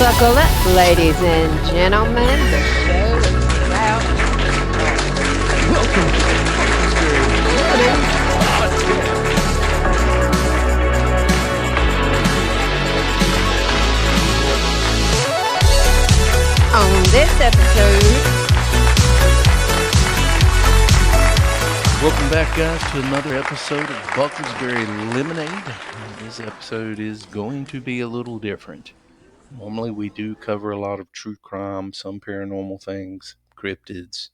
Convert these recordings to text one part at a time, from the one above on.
Buckle up, ladies and gentlemen. The show is about to start. Welcome to the Lemonade Podcast. On this episode, Welcome back, guys, to another episode of Bucklesberry Lemonade. This episode is going to be a little different. Normally, we do cover a lot of true crime, some paranormal things, cryptids,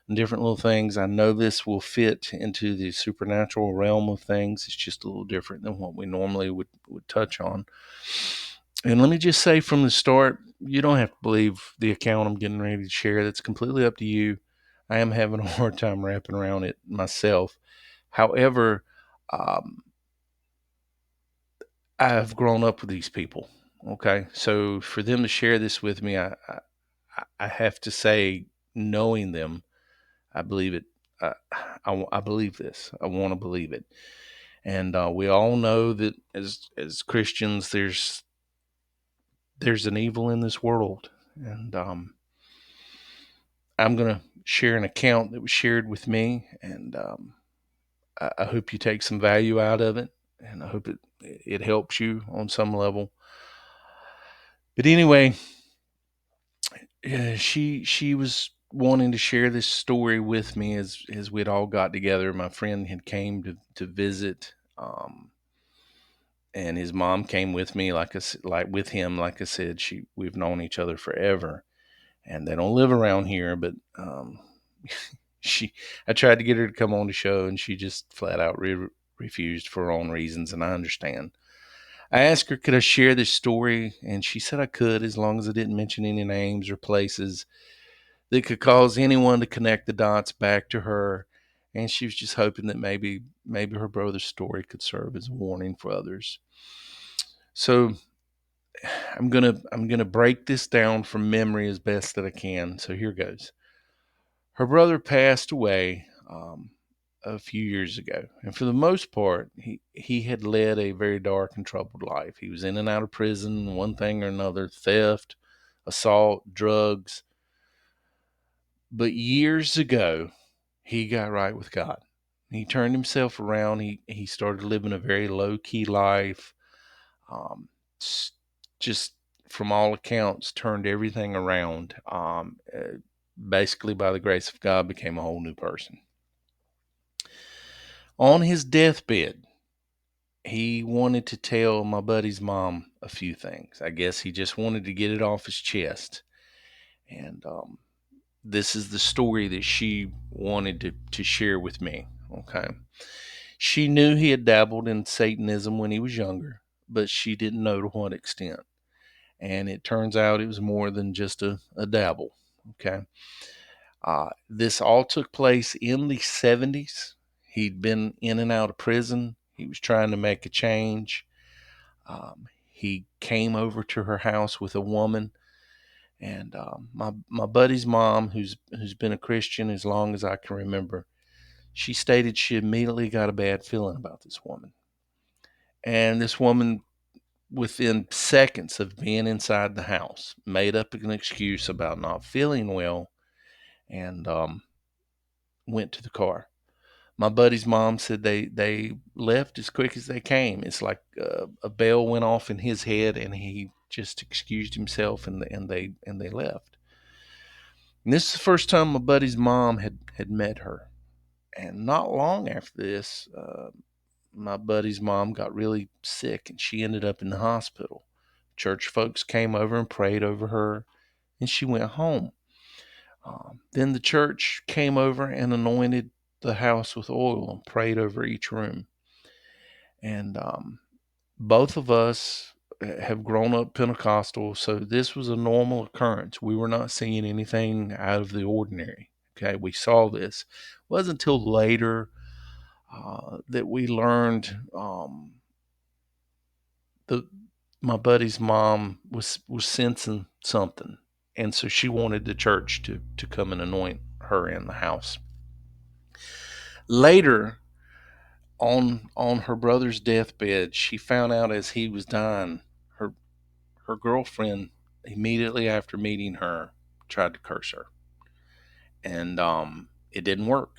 and different little things. I know this will fit into the supernatural realm of things. It's just a little different than what we normally would touch on. And let me just say from the start, you don't have to believe the account I'm getting ready to share. That's completely up to you. I am having a hard time wrapping around it myself. However, um, I've grown up with these people. Okay. So for them to share this with me, I have to say, knowing them, I believe it. Uh, I believe this. I want to believe it. And we all know that as Christians, there's an evil in this world. And I'm going to share an account that was shared with me. And I hope you take some value out of it. And I hope it helps you on some level. But anyway, she was wanting to share this story with me as we'd all got together. My friend had came to visit, and his mom came with me. Like with him, like I said, we've known each other forever, and they don't live around here. But she, I tried to get her to come on the show, and she just flat out refused for her own reasons, and I understand. I asked her, could I share this story? And she said I could, as long as I didn't mention any names or places that could cause anyone to connect the dots back to her. And she was just hoping that maybe her brother's story could serve as a warning for others. So I'm gonna break this down from memory as best that I can. So here goes. Her brother passed away a few years ago, and for the most part, he had led a very dark and troubled life. He was in and out of prison, one thing or another, theft, assault, drugs. But years ago, he got right with God. He turned himself around. He started living a very low key life. Um, just from all accounts, turned everything around. Basically, by the grace of God, became a whole new person. On his deathbed, he wanted to tell my buddy's mom a few things. I guess he just wanted to get it off his chest. And this is the story that she wanted to share with me. Okay. She knew he had dabbled in Satanism when he was younger, but she didn't know to what extent. And it turns out it was more than just a dabble. Okay. This all took place in the 70s. He'd been in and out of prison. He was trying to make a change. He came over to her house with a woman, and my buddy's mom, who's been a Christian as long as I can remember, she stated she immediately got a bad feeling about this woman. And this woman, within seconds of being inside the house, made up an excuse about not feeling well and went to the car. My buddy's mom said they left as quick as they came. It's like a bell went off in his head, and he just excused himself, and they left. And this is the first time my buddy's mom had met her. And not long after this, my buddy's mom got really sick, and she ended up in the hospital. Church folks came over and prayed over her, and she went home. Then the church came over and anointed the house with oil and prayed over each room. And both of us have grown up Pentecostal, so this was a normal occurrence. We were not seeing anything out of the ordinary. Okay, we saw this. It wasn't until later that we learned the my buddy's mom was sensing something, and so she wanted the church to come and anoint her in the house. Later, on her brother's deathbed, she found out as he was dying, her girlfriend immediately after meeting her, tried to curse her, and it didn't work.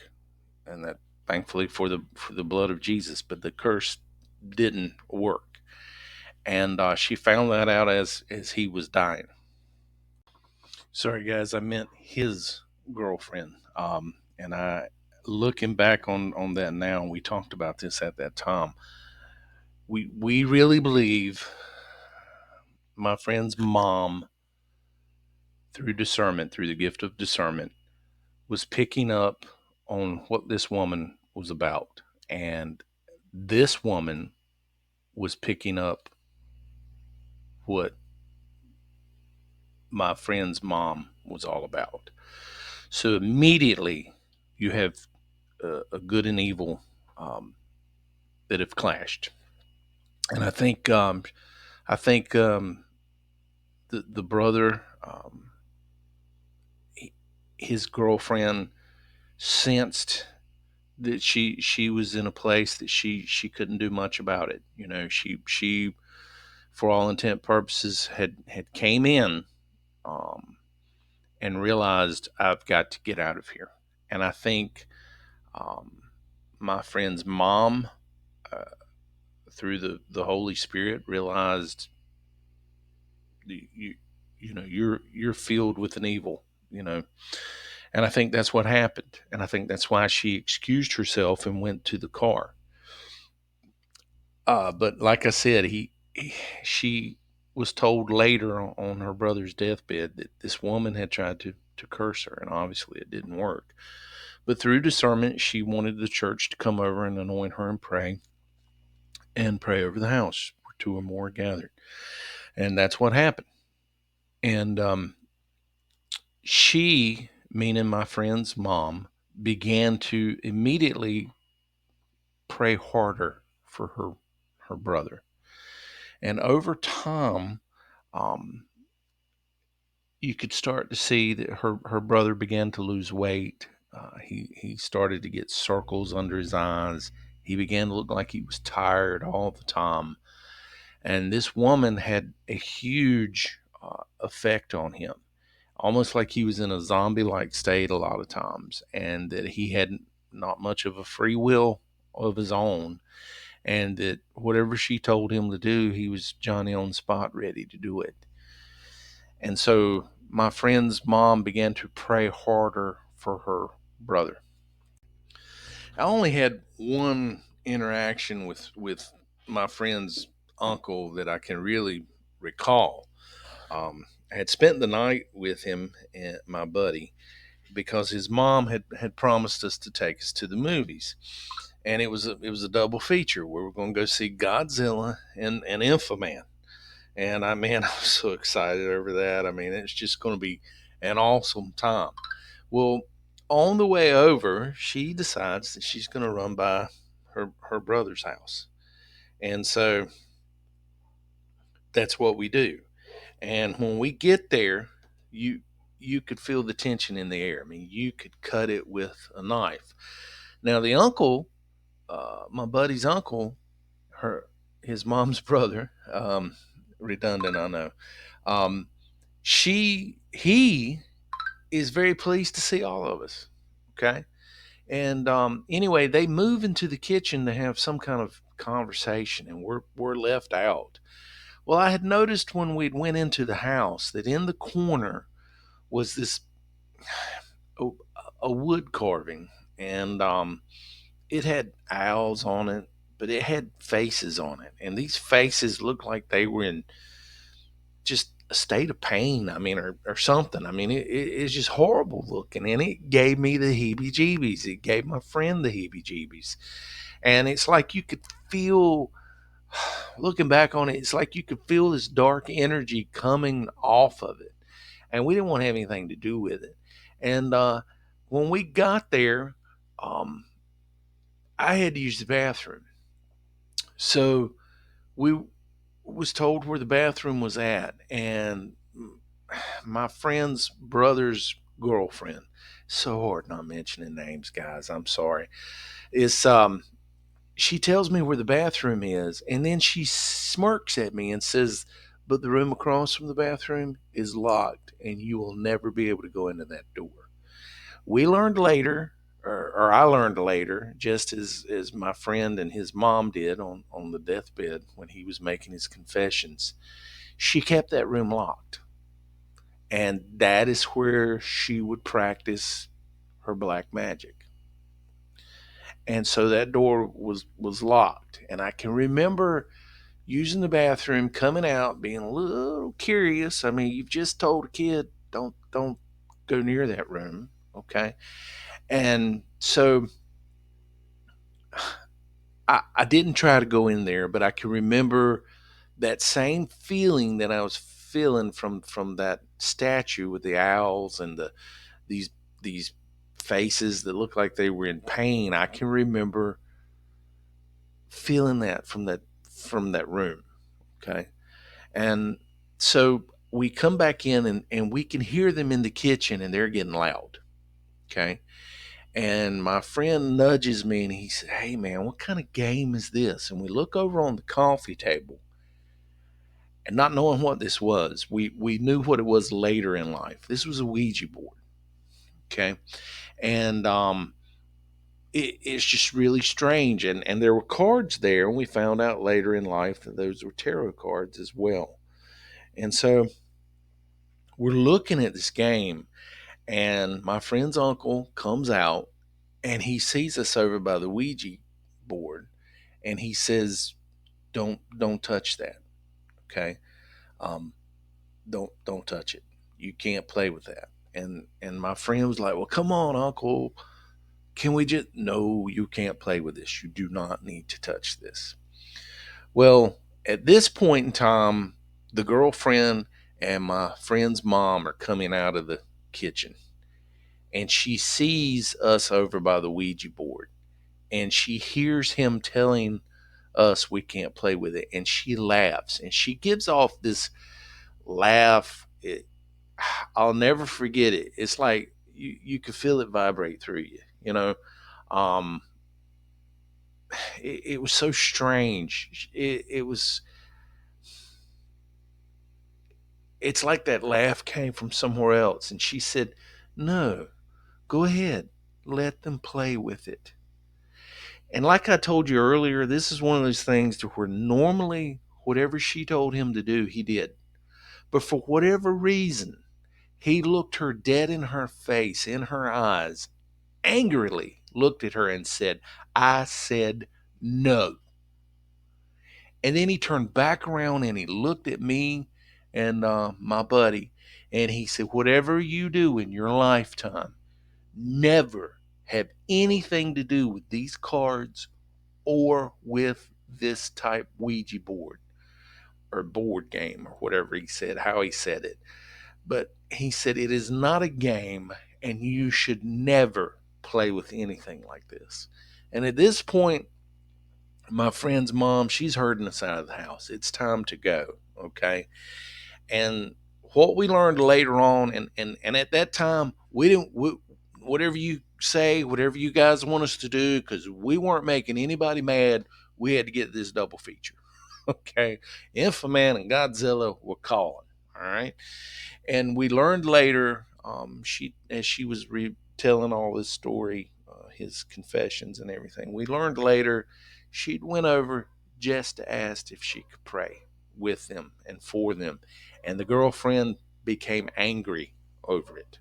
And that, thankfully, for the blood of Jesus, but the curse didn't work. And she found that out as he was dying. Sorry, guys, I meant his girlfriend. And I, looking back on that now, we talked about this at that time. We really believe my friend's mom, through discernment, through the gift of discernment, was picking up on what this woman was about. And this woman was picking up what my friend's mom was all about. So immediately you have a good and evil um, that have clashed. And I think the brother, his girlfriend, sensed that she was in a place that she couldn't do much about it. You know, she for all intent purposes had came in um, and realized, I've got to get out of here. And I think um, my friend's mom, uh, through the Holy Spirit, realized you you know you're filled with an evil, you know. And I think that's what happened. And I think that's why she excused herself and went to the car. But like I said, she was told later on her brother's deathbed that this woman had tried to curse her, and obviously it didn't work. But through discernment, she wanted the church to come over and anoint her and pray over the house where two or more are gathered. And that's what happened. And she, meaning my friend's mom, began to immediately pray harder for her brother. And over time, um, you could start to see that her brother began to lose weight. He started to get circles under his eyes. He began to look like he was tired all the time. And this woman had a huge effect on him, almost like he was in a zombie like state a lot of times, and that he had not much of a free will of his own, and that whatever she told him to do, he was Johnny on the spot, ready to do it. And so my friend's mom began to pray harder for her brother. I only had one interaction with my friend's uncle that I can really recall. I had spent the night with him and my buddy because his mom had promised us to take us to the movies, and it was a double feature. We were going to go see Godzilla and Infoman, and I man, I was so excited over that. I mean, it's just going to be an awesome time. Well, on the way over, she decides that she's going to run by her brother's house, and so that's what we do. And when we get there, you you could feel the tension in the air. I mean, you could cut it with a knife. Now, the uncle, my buddy's uncle, her his mom's brother, redundant, I know. Um, he is very pleased to see all of us. Okay, and anyway, they move into the kitchen to have some kind of conversation, and we're left out. Well, I had noticed when we went into the house that in the corner was this a, a wood carving, and it had owls on it, but it had faces on it, and these faces looked like they were in just a state of pain. I mean, or something. I mean, it's just horrible looking, and it gave me the heebie-jeebies. It gave my friend the heebie-jeebies, and it's like you could feel. Looking back on it, it's like you could feel this dark energy coming off of it, and we didn't want to have anything to do with it. And when we got there, um, I had to use the bathroom, so we was told where the bathroom was at, and my friend's brother's girlfriend. So hard not mentioning names, guys. I'm sorry. It's she tells me where the bathroom is, and then she smirks at me and says, but the room across from the bathroom is locked, and you will never be able to go into that door. We learned later, or I learned later, just as my friend and his mom did on the deathbed when he was making his confessions. She kept that room locked, and that is where she would practice her black magic. And so that door was locked, and I can remember using the bathroom, coming out, being a little curious. I mean, you've just told a kid don't go near that room, okay? And so I didn't try to go in there, but I can remember that same feeling that I was feeling from that statue with the owls and these these faces that looked like they were in pain. I can remember feeling that from that room. Okay. And so we come back in, and we can hear them in the kitchen, and they're getting loud. Okay. And my friend nudges me and he said, "Hey man, what kind of game is this?" And we look over on the coffee table, and not knowing what this was, we knew what it was later in life. This was a Ouija board. Okay. And it's just really strange. And there were cards there, and we found out later in life that those were tarot cards as well. And so we're looking at this game, and my friend's uncle comes out, and he sees us over by the Ouija board, and he says, don't touch that. Okay. um, don't touch it. You can't play with that." And my friend was like, "Well, come on, uncle, can we just..." "No, you can't play with this. You do not need to touch this." Well, at this point in time, the girlfriend and my friend's mom are coming out of the kitchen, and she sees us over by the Ouija board, and she hears him telling us we can't play with it, and she laughs, and she gives off this laugh. I'll never forget it. It's like you could feel it vibrate through you, you know. um it was so strange. It's like that laugh came from somewhere else, and she said, "No, go ahead, let them play with it." And like I told you earlier, this is one of those things to where normally whatever she told him to do, he did. But for whatever reason, he looked her dead in her face, in her eyes, angrily looked at her and said, "I said no." And then he turned back around and he looked at me and my buddy, and he said, "Whatever you do in your lifetime, never have anything to do with these cards or with this type Ouija board or board game," or whatever he said, how he said it. But he said, "It is not a game, and you should never play with anything like this." And at this point, my friend's mom, she's herding us out of the house. It's time to go. Okay. And what we learned later on, and at that time, whatever you say, whatever you guys want us to do, because we weren't making anybody mad, we had to get this double feature. Okay. Infoman and Godzilla were calling. All right. And we learned later, as she was telling all this story, his confessions and everything, we learned later she'd went over just to ask if she could pray with them and for them, and the girlfriend became angry over it.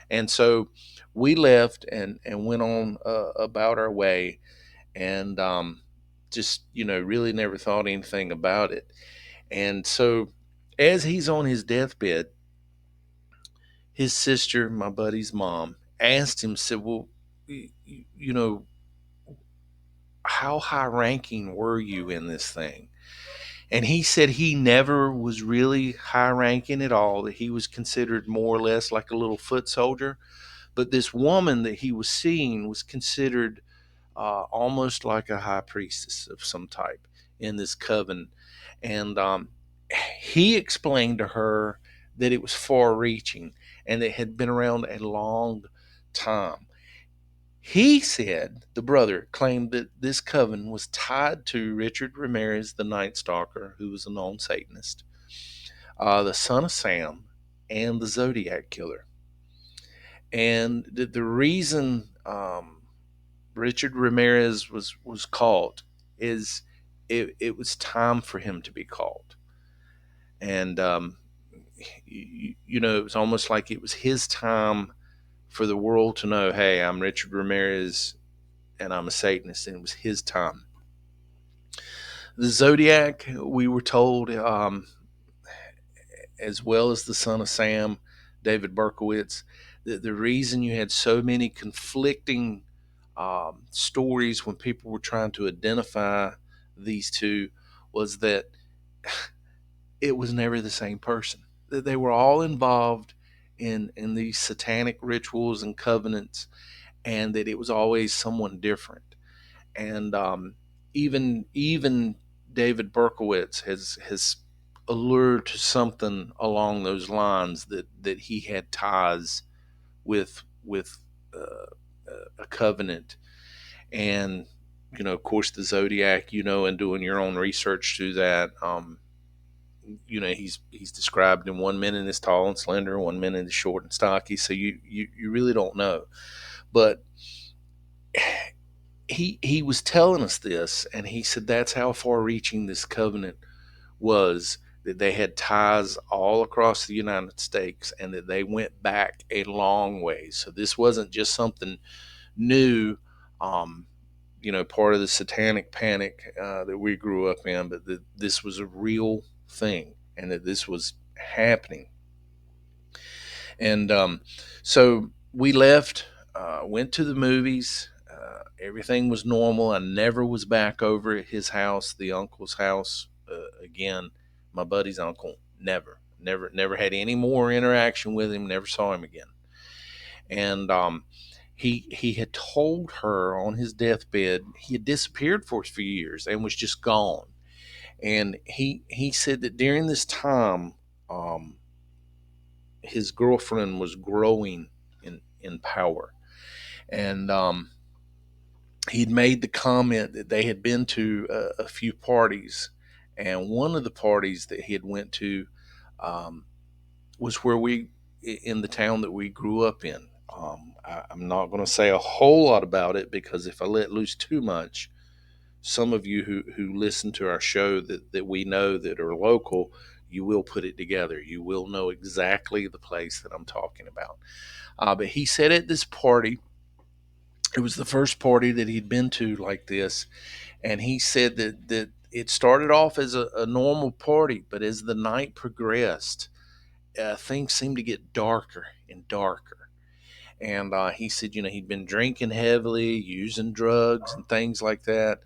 And so we left and went on about our way, and just really never thought anything about it. And so as he's on his deathbed, his sister, my buddy's mom, asked him, said, "Well, you know, how high ranking were you in this thing?" And he said he never was really high ranking at all, that he was considered more or less like a little foot soldier. But this woman that he was seeing was considered almost like a high priestess of some type in this coven. And he explained to her that it was far reaching and it had been around a long time. He said, the brother claimed, that this coven was tied to Richard Ramirez, the Night Stalker, who was a known Satanist. the Son of Sam, and the Zodiac Killer. And the reason Richard Ramirez was caught is it was time for him to be caught. And it was almost like it was his time for the world to know, hey, I'm Richard Ramirez and I'm a Satanist, and it was his time. The Zodiac, we were told, as well as the Son of Sam, David Berkowitz, that the reason you had so many conflicting stories when people were trying to identify these two was that it was never the same person. That they were all involved in these satanic rituals and covenants, and that it was always someone different. And even David Berkowitz has allured to something along those lines, that he had ties with a covenant. And of course, the Zodiac, and doing your own research to that, he's described in 1 minute as tall and slender, 1 minute as short and stocky. So you really don't know. But he was telling us this, and he said that's how far reaching this covenant was, that they had ties all across the United States, and that they went back a long way. So this wasn't just something new, part of the satanic panic that we grew up in, but that this was a real thing, and that this was happening. And so we left, went to the movies. Everything was normal. I never was back over at his house, the uncle's house, again, my buddy's uncle. Never had any more interaction with him. Never saw him again. And he had told her on his deathbed he had disappeared for a few years and was just gone. And he said that during this time, his girlfriend was growing in power. And he'd made the comment that they had been to a few parties, and one of the parties that he had went to was where we in the town that we grew up in. I'm not going to say a whole lot about it, because if I let loose too much, some of you who listen to our show that we know that are local, you will put it together. You will know exactly the place that I'm talking about. But he said at this party, it was the first party that he'd been to like this, and he said that it started off as a normal party, but as the night progressed, things seemed to get darker and darker. And he said, he'd been drinking heavily, using drugs and things like that.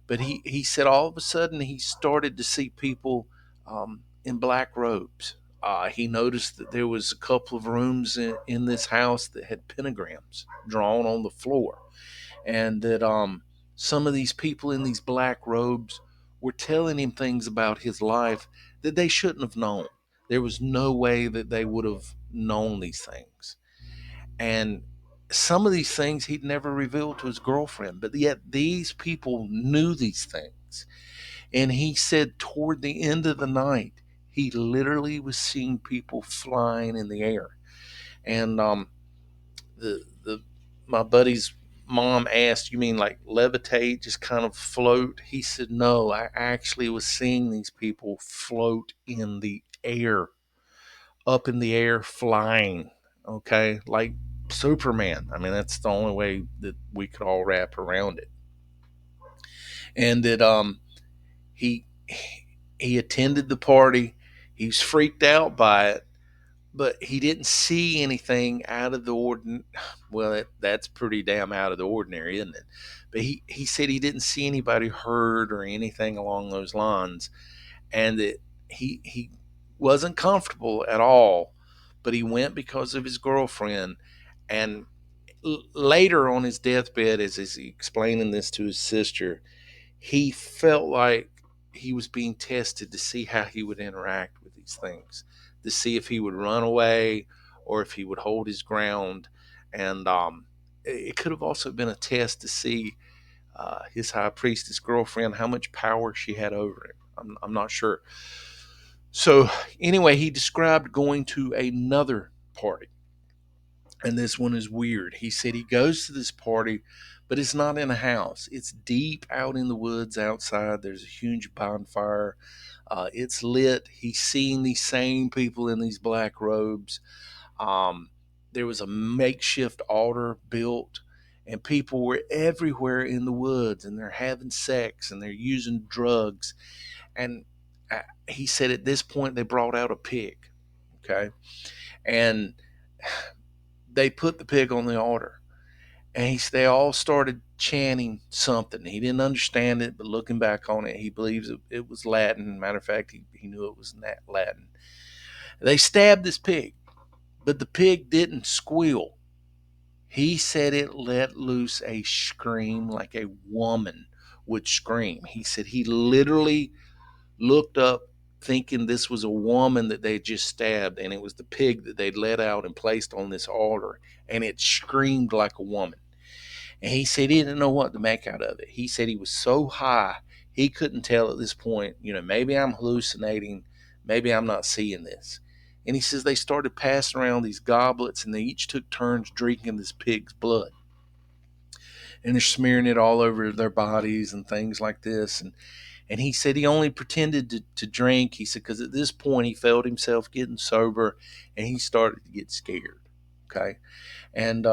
But he said all of a sudden he started to see people in black robes. He noticed that there was a couple of rooms in this house that had pentagrams drawn on the floor, and that some of these people in these black robes were telling him things about his life that they shouldn't have known. There was no way that they would have known these things. And some of these things he'd never revealed to his girlfriend, but yet these people knew these things. And he said toward the end of the night, he literally was seeing people flying in the air. And the my buddy's mom asked, "You mean like levitate, just kind of float?" He said, "No, I actually was seeing these people float in the air, up in the air, flying." Okay, like Superman. I mean, that's the only way that we could all wrap around it. And that he he attended the party. He was freaked out by it, but he didn't see anything out of the ordinary. Well, that's pretty damn out of the ordinary, isn't it? But he said he didn't see anybody hurt or anything along those lines, and that he wasn't comfortable at all. But he went because of his girlfriend. And later on his deathbed, as he's explaining this to his sister, he felt like he was being tested to see how he would interact with these things, to see if he would run away or if he would hold his ground. And it could have also been a test to see his high priestess girlfriend, how much power she had over him. I'm not sure. So anyway, he described going to another party, and this one is weird. He said he goes to this party, but it's not in a house. It's deep out in the woods outside. There's a huge bonfire. It's lit. He's seeing these same people in these black robes. Um, there was a makeshift altar built, and people were everywhere in the woods, and they're having sex and they're using drugs. And he said at this point they brought out a pig. Okay. And they put the pig on the altar, and they all started chanting something. He didn't understand it, but looking back on it, he believes it was Latin. Matter of fact, he knew it was Latin. They stabbed this pig, but the pig didn't squeal. He said it let loose a scream like a woman would scream. He said he literally looked up thinking this was a woman that they just stabbed, and it was the pig that they'd let out and placed on this altar, and it screamed like a woman. And he said he didn't know what to make out of it. He said he was so high, he couldn't tell at this point, maybe I'm hallucinating, maybe I'm not seeing this. And he says they started passing around these goblets, and they each took turns drinking this pig's blood. And they're smearing it all over their bodies and things like this. And he said he only pretended to drink. He said because at this point he felt himself getting sober, and he started to get scared. Okay. And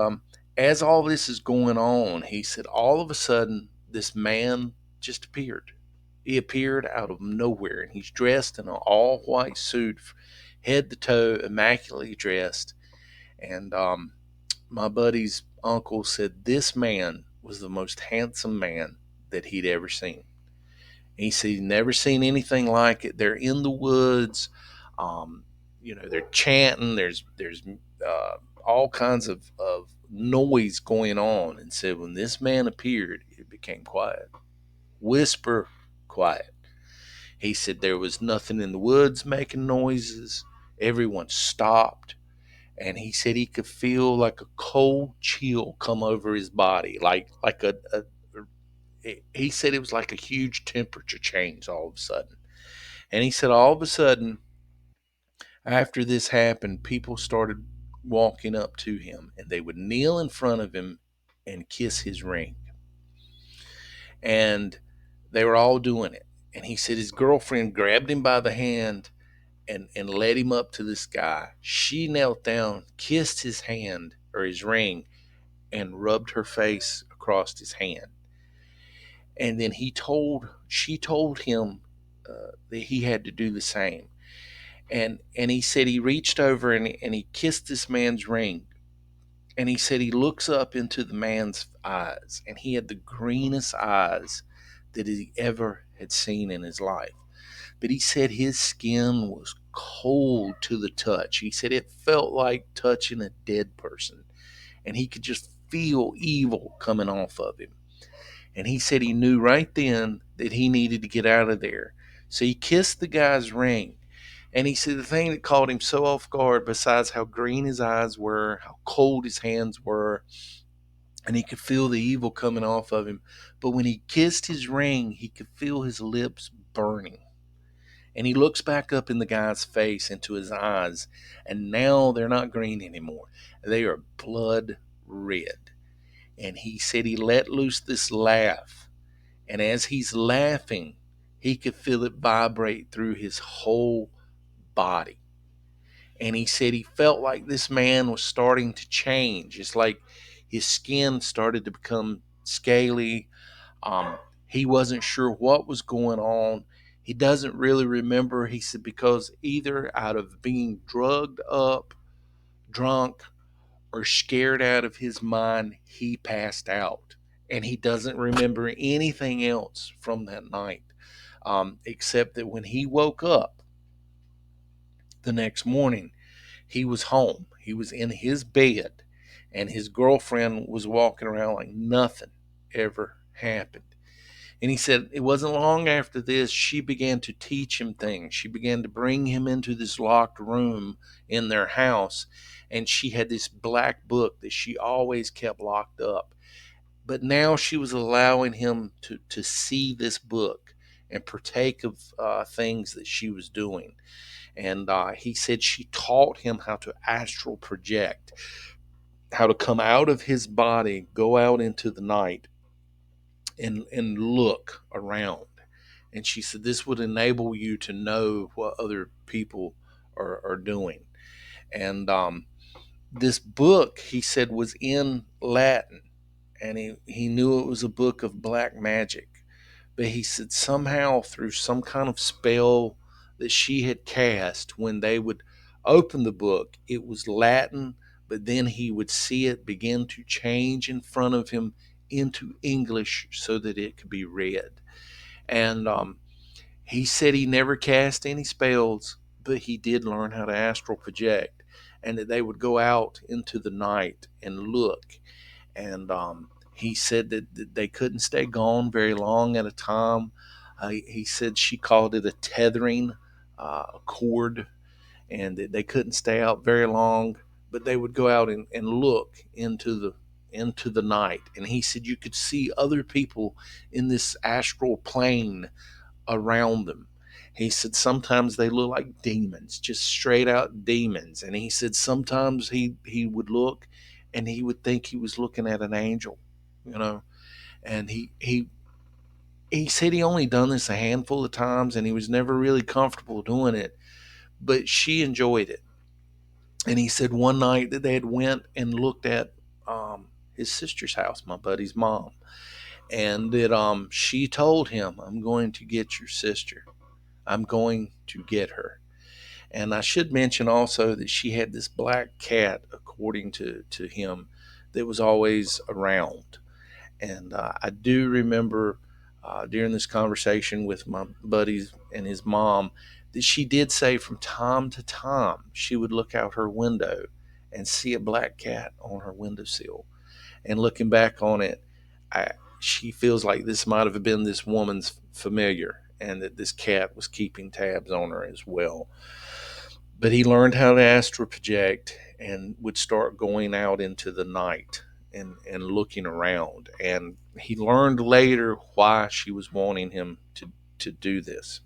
as all this is going on, he said all of a sudden this man just appeared. He appeared out of nowhere, and he's dressed in an all white suit, head to toe, immaculately dressed. And my buddy's uncle said this man was the most handsome man that he'd ever seen. He said he'd never seen anything like it. They're in the woods, they're chanting. There's all kinds of noise going on. And said when this man appeared, it became quiet, whisper quiet. He said there was nothing in the woods making noises. Everyone stopped. And he said he could feel like a cold chill come over his body, like he said it was like a huge temperature change all of a sudden. And he said all of a sudden, after this happened, people started walking up to him, and they would kneel in front of him and kiss his ring. And they were all doing it. And he said his girlfriend grabbed him by the hand and led him up to this guy. She knelt down, kissed his hand or his ring, and rubbed her face across his hand. And then she told him that he had to do the same. And he said he reached over and he kissed this man's ring. And he said he looks up into the man's eyes, and he had the greenest eyes that he ever had seen in his life. But he said his skin was cold to the touch. He said it felt like touching a dead person, and he could just feel evil coming off of him. And he said he knew right then that he needed to get out of there. So he kissed the guy's ring. And he said the thing that caught him so off guard, besides how green his eyes were, how cold his hands were, and he could feel the evil coming off of him, but when he kissed his ring, he could feel his lips burning. And he looks back up in the guy's face, into his eyes, and now they're not green anymore. They are blood red. And he said he let loose this laugh. And as he's laughing, he could feel it vibrate through his whole body. And he said he felt like this man was starting to change. It's like his skin started to become scaly. He wasn't sure what was going on. He doesn't really remember. He said because either out of being drugged up, drunk, or scared out of his mind, he passed out. And he doesn't remember anything else from that night, except that when he woke up the next morning, he was home. He was in his bed, and his girlfriend was walking around like nothing ever happened. And he said it wasn't long after this she began to teach him things. She began to bring him into this locked room in their house, and she had this black book that she always kept locked up. But now she was allowing him to see this book, and partake of things that she was doing. And he said she taught him how to astral project, how to come out of his body, go out into the night, and look around. And she said this would enable you to know what other people are doing. And this book, he said, was in Latin, and he knew it was a book of black magic. But he said somehow through some kind of spell that she had cast, when they would open the book, it was Latin, but then he would see it begin to change in front of him into English so that it could be read. And he said he never cast any spells, but he did learn how to astral project, and that they would go out into the night and look. And he said that they couldn't stay gone very long at a time. He said she called it a tethering cord, and that they couldn't stay out very long, but they would go out and look into the night. And he said you could see other people in this astral plane around them. He said sometimes they look like demons, just straight out demons. And he said sometimes he would look and he would think he was looking at an angel, you know. And he said he only done this a handful of times and he was never really comfortable doing it, but she enjoyed it. And he said one night that they had went and looked at his sister's house, my buddy's mom, and that she told him, "I'm going to get your sister. I'm going to get her." And I should mention also that she had this black cat, according to him, that was always around. And I do remember during this conversation with my buddies and his mom that she did say from time to time she would look out her window and see a black cat on her windowsill. And looking back on it, I, she feels like this might have been this woman's familiar, and that this cat was keeping tabs on her as well. But he learned how to astral project and would start going out into the night and looking around. And he learned later why she was wanting him to do this.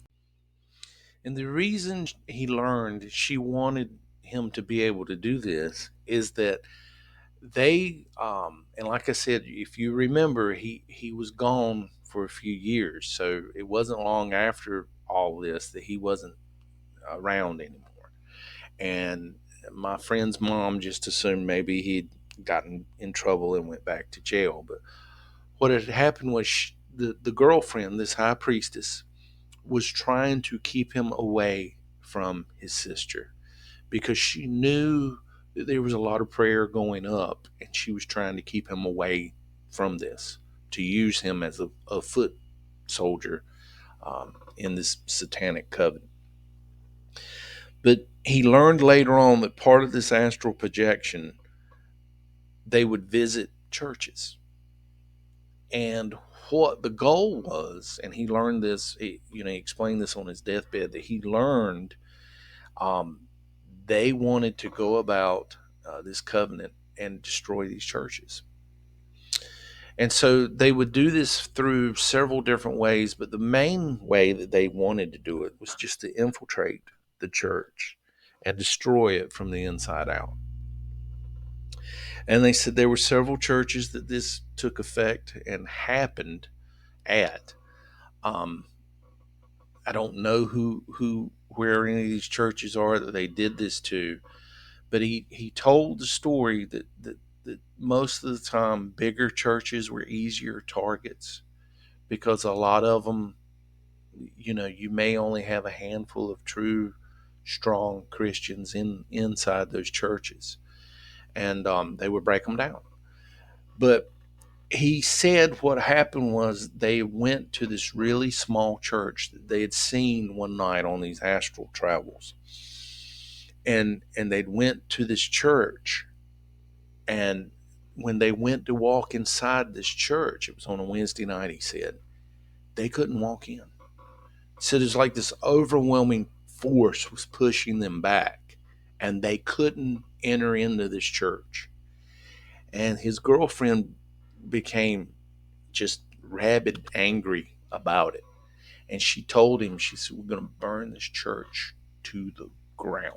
And the reason he learned she wanted him to be able to do this is that and like I said, if you remember, he was gone for a few years. So it wasn't long after all this that he wasn't around anymore. And my friend's mom just assumed maybe he'd gotten in trouble and went back to jail. But what had happened was the girlfriend, this high priestess, was trying to keep him away from his sister because she knew that there was a lot of prayer going up, and she was trying to keep him away from this, to use him as a foot soldier in this satanic covenant. But he learned later on that part of this astral projection, they would visit churches. And what the goal was, and he learned this, he explained this on his deathbed, that he learned um, they wanted to go about this covenant and destroy these churches. And so they would do this through several different ways, but the main way that they wanted to do it was just to infiltrate the church and destroy it from the inside out. And they said there were several churches that this took effect and happened at. Um, I don't know where any of these churches are that they did this to, but he told the story that most of the time bigger churches were easier targets because a lot of them, you may only have a handful of true strong Christians inside those churches, and they would break them down. But he said what happened was they went to this really small church that they had seen one night on these astral travels, and they'd went to this church, and when they went to walk inside this church, it was on a Wednesday night, he said, they couldn't walk in. So there's like this overwhelming force was pushing them back, and they couldn't enter into this church. And his girlfriend became just rabid angry about it. And she told him, she said, we're going to burn this church to the ground.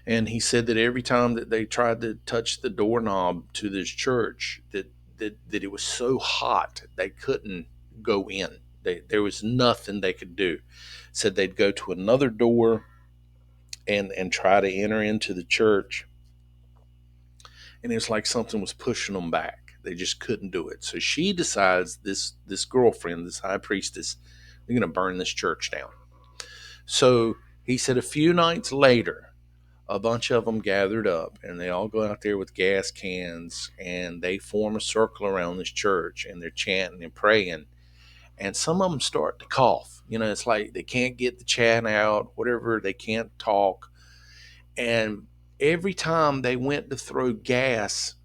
And he said that every time that they tried to touch the doorknob to this church, that it was so hot they couldn't go in. There was nothing they could do. Said they'd go to another door and try to enter into the church, and it's like something was pushing them back. They just couldn't do it. So she decides, this girlfriend, this high priestess, they're going to burn this church down. So he said a few nights later, a bunch of them gathered up, and they all go out there with gas cans, and they form a circle around this church, and they're chanting and praying. And some of them start to cough. It's like they can't get the chant out, whatever, they can't talk. And every time they went to throw gas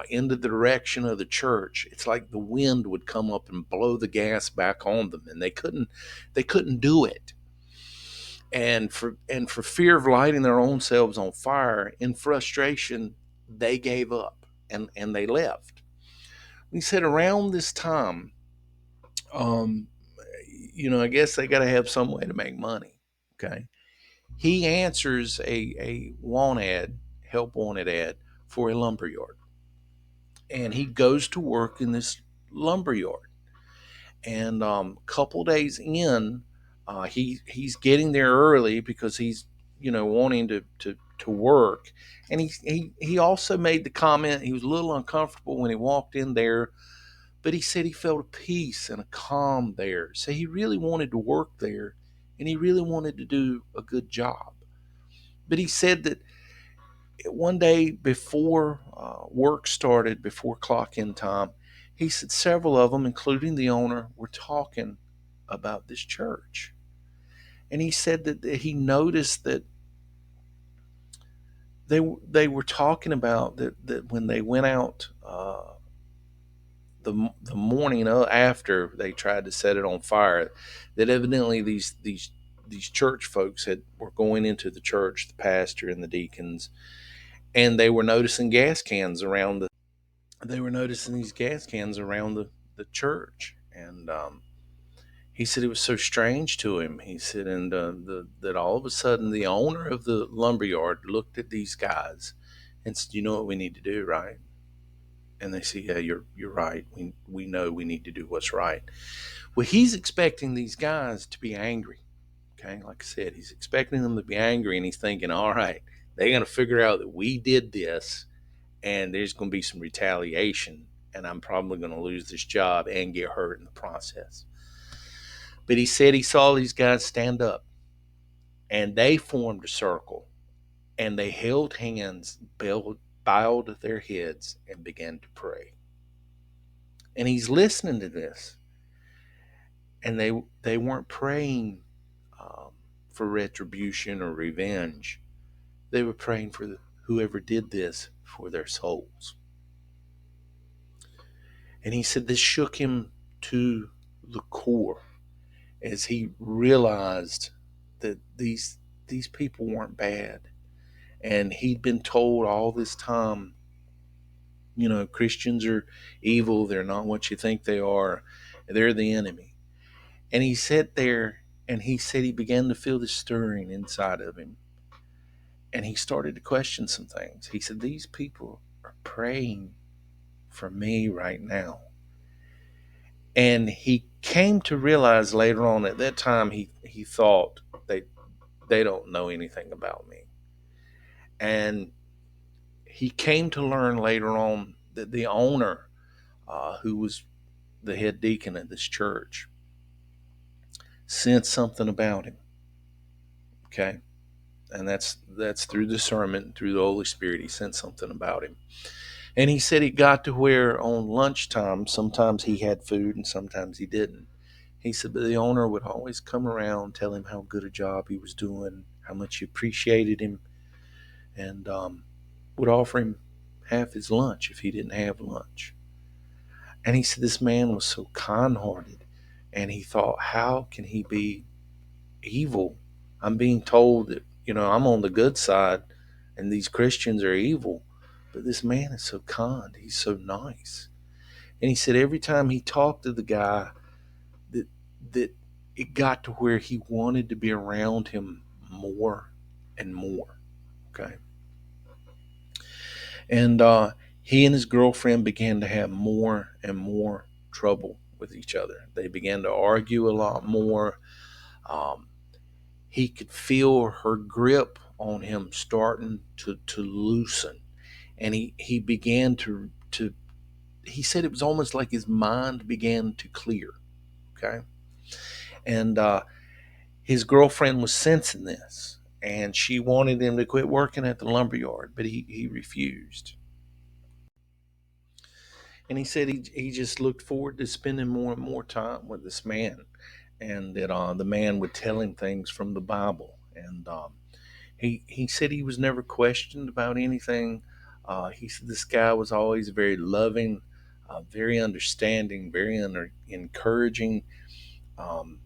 into the direction of the church, it's like the wind would come up and blow the gas back on them, and they couldn't do it. And for fear of lighting their own selves on fire, in frustration, they gave up and they left. He said around this time, um, I guess they got to have some way to make money. Okay. He answers a help wanted ad for a lumber yard. And he goes to work in this lumber yard. And a couple days in, he's getting there early because he's wanting to work. And he also made the comment, he was a little uncomfortable when he walked in there, but he said he felt a peace and a calm there. So he really wanted to work there, and he really wanted to do a good job. But he said that one day before work started, before clock in time, he said several of them, including the owner, were talking about this church. And he said that he noticed that they were talking about that when they went out the morning after they tried to set it on fire, that evidently these church folks were going into the church, the pastor and the deacons, and they were noticing gas cans around these gas cans around the church. And he said it was so strange to him. He said, and that all of a sudden the owner of the lumberyard looked at these guys and said, "You know what we need to do, right?" And they said, "Yeah, you're right. We know we need to do what's right." Well, he's expecting these guys to be angry. Okay, like I said, he's expecting them to be angry, and he's thinking, "All right, they're going to figure out that we did this, and there's going to be some retaliation, and I'm probably going to lose this job and get hurt in the process." But he said he saw these guys stand up, and they formed a circle, and they held hands, bowed their heads, and began to pray. And he's listening to this, and they weren't praying for retribution or revenge. They were praying for whoever did this for their souls. And he said this shook him to the core as he realized that these people weren't bad. And he'd been told all this time, Christians are evil, they're not what you think they are, they're the enemy. And he sat there, and he said he began to feel this stirring inside of him. And he started to question some things. He said, these people are praying for me right now. And he came to realize later on, at that time, he thought they don't know anything about me. And he came to learn later on that the owner, who was the head deacon at this church, sensed something about him. Okay? And that's through discernment, through the Holy Spirit. He sensed something about him. And he said it got to where on lunchtime, sometimes he had food and sometimes he didn't. He said, but the owner would always come around, tell him how good a job he was doing, how much he appreciated him, and would offer him half his lunch if he didn't have lunch. And he said this man was so kind-hearted, and he thought, how can he be evil? I'm being told that, I'm on the good side, and these Christians are evil. But this man is so kind. He's so nice. And he said every time he talked to the guy, that it got to where he wanted to be around him more and more. Okay. And he and his girlfriend began to have more and more trouble with each other. They began to argue a lot more. Um, he could feel her grip on him starting to loosen. And he began to, he said it was almost like his mind began to clear. Okay. And his girlfriend was sensing this, and she wanted him to quit working at the lumber yard, but he refused. And he said he just looked forward to spending more and more time with this man, and that the man would tell him things from the Bible. And he said he was never questioned about anything. He said this guy was always very loving, very understanding, very encouraging. Um,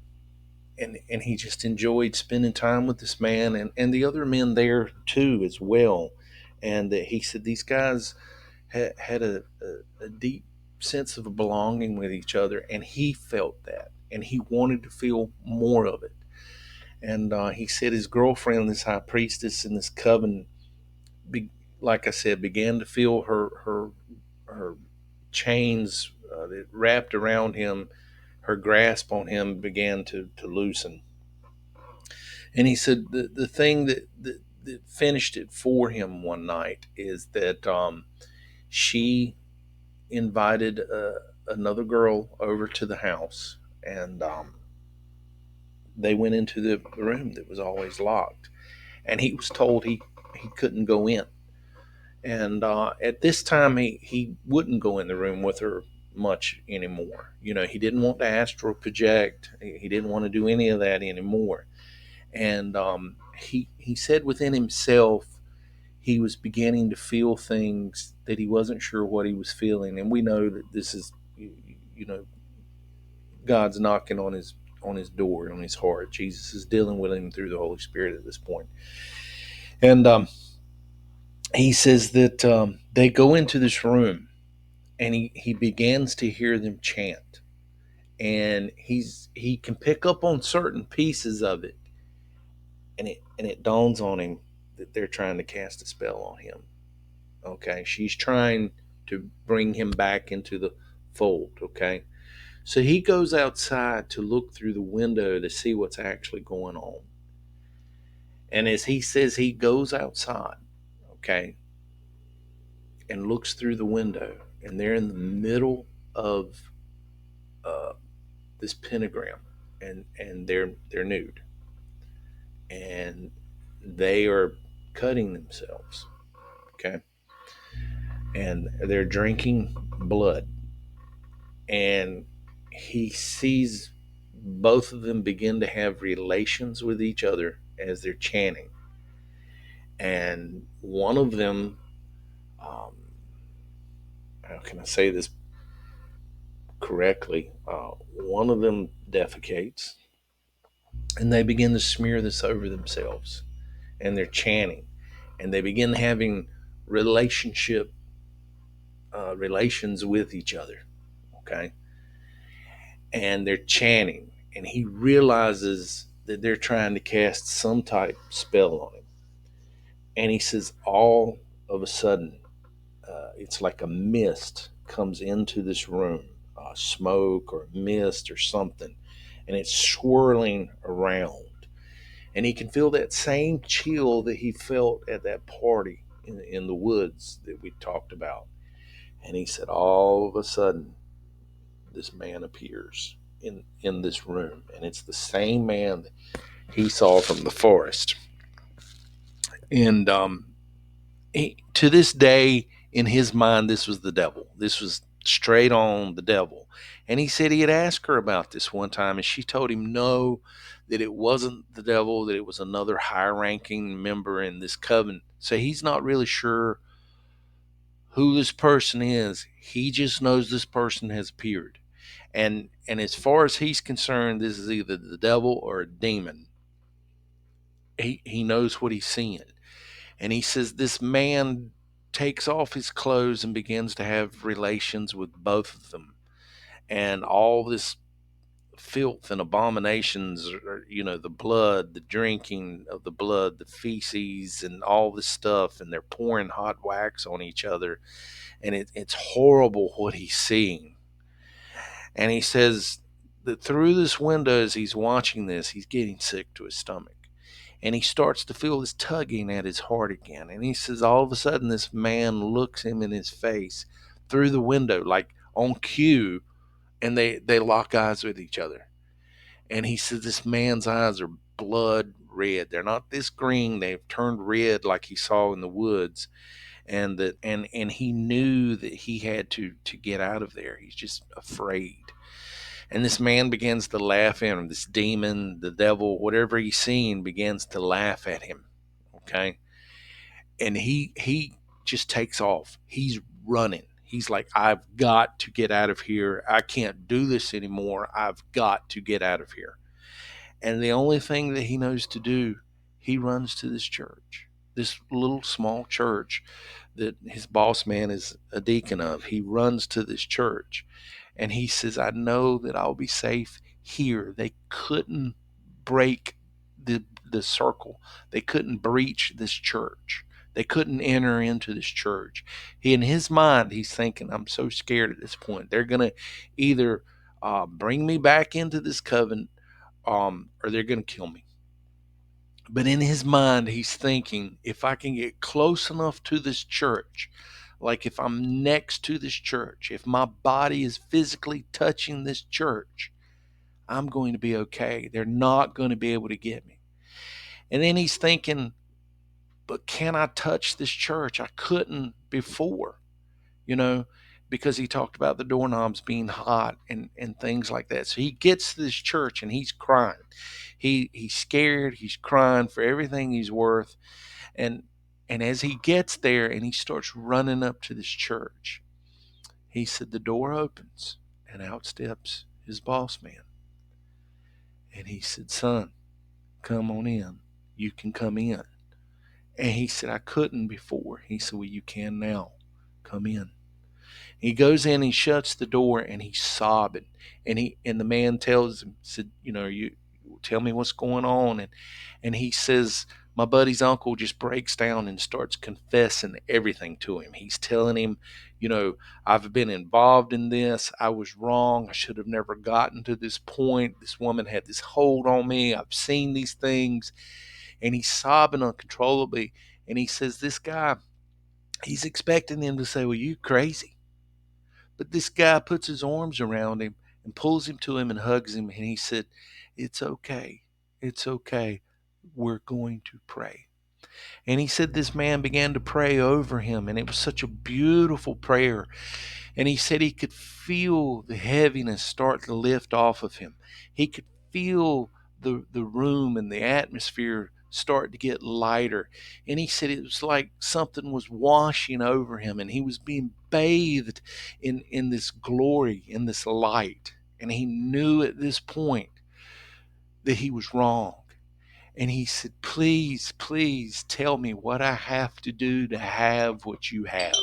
and he just enjoyed spending time with this man, and the other men there too as well. And he said these guys had a deep sense of belonging with each other, and he felt that, and he wanted to feel more of it. And he said his girlfriend, this high priestess in this coven, be, like I said, began to feel her chains that wrapped around him, her grasp on him began to loosen. And he said the thing that finished it for him one night is that she invited another girl over to the house, and they went into the room that was always locked. And he was told he couldn't go in. And at this time, he wouldn't go in the room with her much anymore. You know, he didn't want to astral project. He didn't want to do any of that anymore. And he said within himself he was beginning to feel things that he wasn't sure what he was feeling. And we know that this is, you know, God's knocking on his door, on his heart. Jesus is dealing with him through the Holy Spirit at this point. And he says that they go into this room, and he begins to hear them chant. And he can pick up on certain pieces of it, and it dawns on him that they're trying to cast a spell on him. Okay, she's trying to bring him back into the fold. Okay, so he goes outside to look through the window to see what's actually going on. And as he says, he goes outside, okay, and looks through the window, and they're in the middle of uh, this pentagram, and they're nude, and they are cutting themselves, okay, and they're drinking blood. And he sees both of them begin to have relations with each other as they're chanting. And one of them, um, how can I say this correctly? One of them defecates, and they begin to smear this over themselves, and they're chanting, and they begin having relationship relations with each other. Okay, and they're chanting, and he realizes that they're trying to cast some type spell on him. And he says, all of a sudden, it's like a mist comes into this room, smoke or mist or something, and it's swirling around. And he can feel that same chill that he felt at that party in the woods that we talked about. And he said, all of a sudden, this man appears in this room, and it's the same man that he saw from the forest. And to this day, in his mind, this was the devil. This was straight on the devil. And he said he had asked her about this one time, and she told him no, that it wasn't the devil, that it was another high ranking member in this coven. So he's not really sure who this person is. He just knows this person has appeared. And as far as he's concerned, this is either the devil or a demon. He knows what he's seeing. And he says this man takes off his clothes and begins to have relations with both of them. And all this filth and abominations, or, the blood, the drinking of the blood, the feces, and all this stuff, and they're pouring hot wax on each other, and it's horrible what he's seeing. And he says that through this window, as he's watching this, he's getting sick to his stomach. And he starts to feel this tugging at his heart again. And he says, all of a sudden, this man looks him in his face through the window, like on cue, and they lock eyes with each other. And he says, this man's eyes are blood red. They're not this green. They've turned red like he saw in the woods. And he knew that he had to get out of there. He's just afraid. And this man begins to laugh at him. This demon, the devil, whatever he's seeing, begins to laugh at him. Okay. And he just takes off. He's running. He's like, I've got to get out of here. I can't do this anymore. I've got to get out of here. And the only thing that he knows to do, he runs to this church, this little small church that his boss man is a deacon of. He runs to this church. And he says, I know that I'll be safe here. They couldn't break the circle. They couldn't breach this church. They couldn't enter into this church. In his mind, he's thinking, I'm so scared at this point. They're going to either bring me back into this covenant, or they're going to kill me. But in his mind, he's thinking, if I can get close enough to this church, like if I'm next to this church, if my body is physically touching this church, I'm going to be okay. They're not going to be able to get me. And then he's thinking, but can I touch this church? I couldn't before, you know, because he talked about the doorknobs being hot and things like that. So he gets to this church and he's crying. He's scared. He's crying for everything he's worth. And as he gets there and he starts running up to this church, he said the door opens and out steps his boss man. And he said, son, come on in. You can come in. And he said, I couldn't before. He said, well, you can now. Come in. He goes in, he shuts the door, and he's sobbing. And the man tells him, said, you tell me what's going on. And he says, my buddy's uncle just breaks down and starts confessing everything to him. He's telling him, I've been involved in this. I was wrong. I should have never gotten to this point. This woman had this hold on me. I've seen these things. And he's sobbing uncontrollably. And he says, this guy, he's expecting him to say, well, you crazy. But this guy puts his arms around him and pulls him to him and hugs him. And he said, it's okay. It's okay. We're going to pray. And he said this man began to pray over him. And it was such a beautiful prayer. And he said he could feel the heaviness start to lift off of him. He could feel the room and the atmosphere start to get lighter. And he said it was like something was washing over him and he was being bathed in this glory, in this light. And he knew at this point that he was wrong. And he said, please, please tell me what I have to do to have what you have.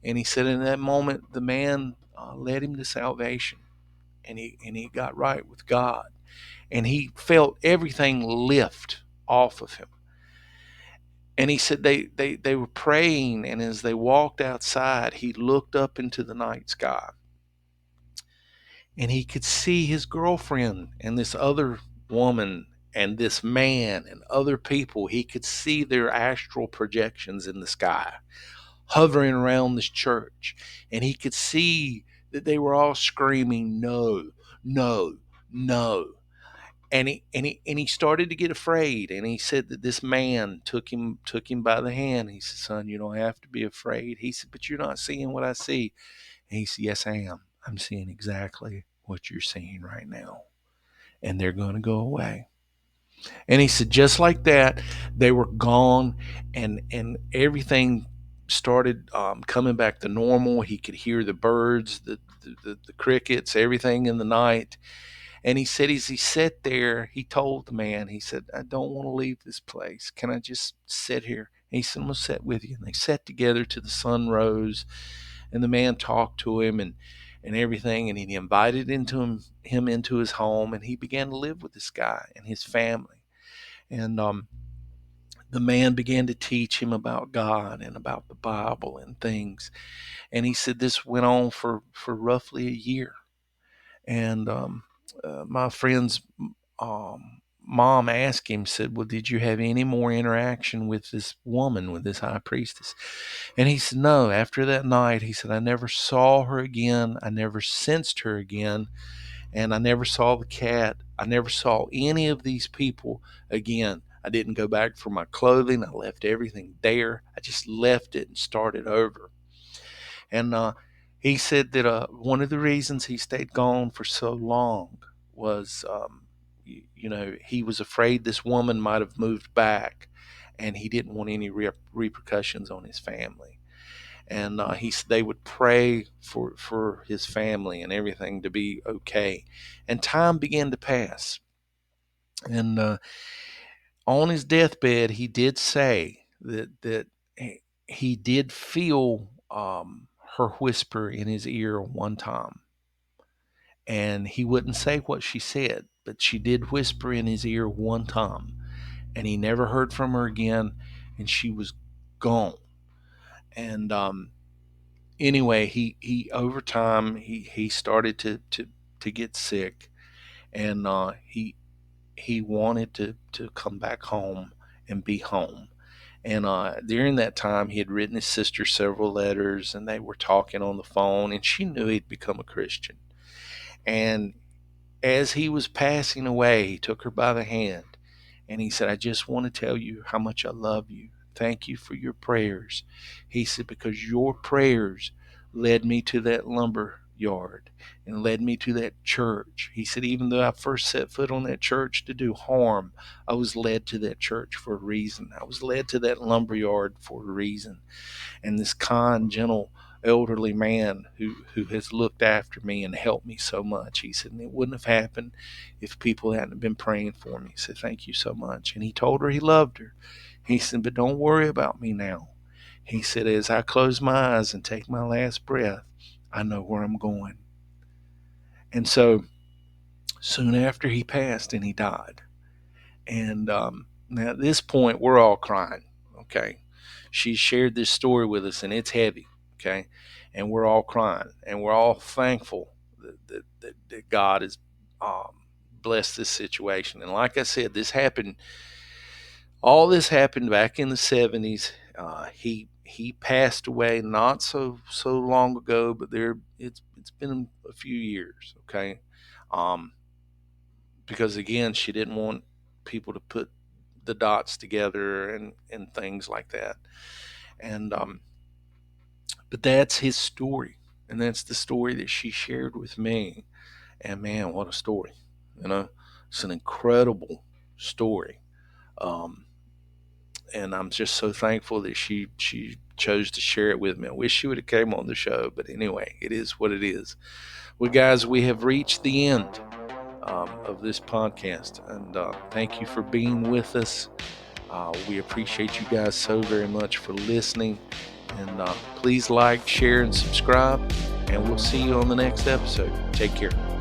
And he said in that moment, the man led him to salvation. And he got right with God. And he felt everything lift off of him. And he said they were praying, and as they walked outside, he looked up into the night sky. And he could see his girlfriend and this other woman and this man and other people. He could see their astral projections in the sky, hovering around this church. And he could see that they were all screaming, no, no, no. And he started to get afraid. And he said that this man took him by the hand. He said, son, you don't have to be afraid. He said, but you're not seeing what I see. And he said, yes, I am. I'm seeing exactly what you're seeing right now. And they're going to go away. And he said, just like that, they were gone, and everything started coming back to normal. He could hear the birds, the crickets, everything in the night. And he said, as he sat there, he told the man, he said, I don't want to leave this place. Can I just sit here? And he said, I'm going to sit with you. And they sat together till the sun rose. And the man talked to him, and and everything. And he invited him into his home, and he began to live with this guy and his family. And the man began to teach him about God and about the Bible and things. And he said this went on for roughly a year. And my friend's mom asked him, said, well, did you have any more interaction with this woman, with this high priestess? And he said, no. After that night, he said, I never saw her again. I never sensed her again. And I never saw the cat. I never saw any of these people again. I didn't go back for my clothing. I left everything there. I just left it and started over. And he said that one of the reasons he stayed gone for so long was, he was afraid this woman might have moved back, and he didn't want any repercussions on his family. And they would pray for his family and everything to be okay. And time began to pass. And on his deathbed, he did say that he did feel her whisper in his ear one time. And he wouldn't say what she said, but she did whisper in his ear one time. And he never heard from her again, and she was gone. And anyway, he over time he started to get sick, and he wanted to come back home and be home. And during that time, he had written his sister several letters, and they were talking on the phone, and she knew he'd become a Christian. And as he was passing away, he took her by the hand, and he said, I just want to tell you how much I love you. Thank you for your prayers. He said, because your prayers led me to that lumber yard and led me to that church. He said, even though I first set foot on that church to do harm, I was led to that church for a reason. I was led to that lumber yard for a reason. And this kind, gentle, elderly man who has looked after me and helped me so much. He said, and it wouldn't have happened if people hadn't been praying for me. He said, thank you so much. And he told her he loved her. He said, but don't worry about me now. He said, as I close my eyes and take my last breath, I know where I'm going. And so soon after he passed, and he died. And now at this point, we're all crying, okay? She shared this story with us, and it's heavy, okay? And we're all crying, and we're all thankful that God has blessed this situation. And like I said, all this happened back in the 70s. He passed away not so long ago, but it's been a few years, okay? Because again, she didn't want people to put the dots together and things like that. And but that's his story, and that's the story that she shared with me. And man, what a story! It's an incredible story. Um, and I'm just so thankful that she chose to share it with me. I wish she would have came on the show, but anyway, it is what it is. Well, guys, we have reached the end of this podcast, and thank you for being with us. We appreciate you guys so very much for listening, and please like, share, and subscribe, and we'll see you on the next episode. Take care.